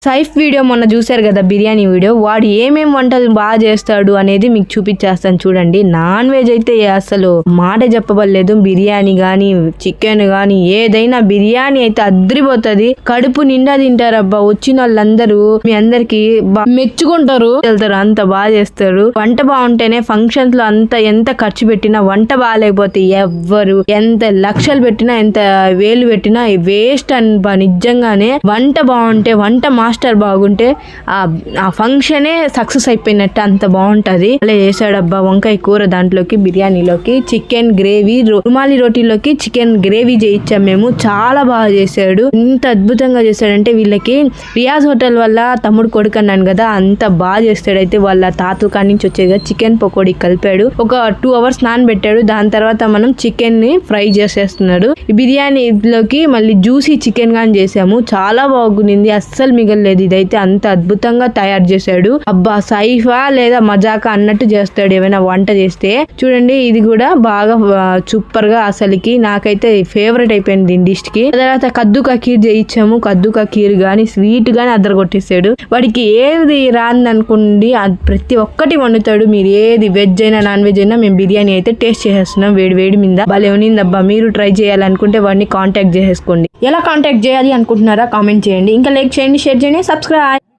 Saif video మొన్న చూశారు కదా, బిర్యానీ వీడియో. వాడు ఏమేం వంటలు బాగా చేస్తాడు అనేది మీకు చూపించేస్తాను చూడండి. నాన్ వెజ్ అయితే అసలు మాట చెప్పబడలేదు. బిర్యానీ గానీ చికెన్ గానీ ఏదైనా బిర్యానీ అయితే అద్రిపోతుంది. కడుపు నిండా తింటారు అబ్బా. వచ్చిన వాళ్ళందరూ మీ అందరికి మెచ్చుకుంటారు, వెళ్తారు. అంత బాగా చేస్తారు. వంట బాగుంటేనే ఫంక్షన్స్ లో అంత ఎంత ఖర్చు పెట్టినా, వంట బాగాలేకపోతే ఎవ్వరు ఎంత లక్షలు పెట్టినా ఎంత వేలు పెట్టినా వేస్ట్ అని నిజంగానే. వంట బాగుంటే, వంట మాస్టర్ బాగుంటే ఆ ఫంక్షనే సక్సెస్ అయిపోయినట్టు, అంత బాగుంటది. అలా చేశాడబ్బా. వంకాయ కూర దాంట్లోకి, బిర్యానీలోకి చికెన్ గ్రేవీ, రుమాలి రోటీలోకి చికెన్ గ్రేవీ చేయించాం మేము. చాలా బాగా చేశాడు. ఇంత అద్భుతంగా చేశాడంటే, వీళ్ళకి రియాజ్ హోటల్ వల్ల తమ్ముడు కొడుకు అన్నాను కదా, అంత బాగా చేస్తాడు. అయితే వాళ్ళ తాతల కాడి నుంచి వచ్చేది చికెన్ పకోడీ కలిపాడు. ఒక 2 hours నానబెట్టాడు. దాని తర్వాత మనం చికెన్ ని ఫ్రై చేసేస్తున్నాడు. బిర్యానీలోకి మళ్ళీ జ్యూసీ చికెన్ గాని చేసాము. చాలా బాగుంది, అస్సలు మిగలలేదు. ఇదైతే అంత అద్భుతంగా తయారు చేశాడు. అబ్బా, సైఫా లేదా మజాకా అన్నట్టు చేస్తాడు ఏమైనా వంట చేస్తే. చూడండి, ఇది కూడా బాగా సూపర్ గా, అసలుకి నాకైతే ఫేవరెట్ అయిపోయింది దీని డిష్ కి. తర్వాత కద్దు కా ఖీర్ చేయించాము. కద్దు కా ఖీర్ గాని స్వీట్ గాని అద్దరు కొట్టేసాడు. వాడికి ఏది రాని అనుకోండి, ప్రతి ఒక్కటి వండుతాడు. మీరు ఏది వెజ్ అయినా నాన్ వెజ్ అయినా మేము బిర్యానీ అయితే టేస్ట్ చేసేస్తున్నాం వేడి వేడి మీద. భలే ఉన్నిందబ్బా. మీరు ట్రై చేయాలనుకుంటే వాడిని కాంటాక్ట్ చేసేసుకోండి. ఎలా కాంటాక్ట్ చేయాలి అనుకుంటున్నారా కామెంట్ చేయండి. ఇంకా లైక్ చేయండి, షేర్ చేయండి, సబ్స్క్రైబ్.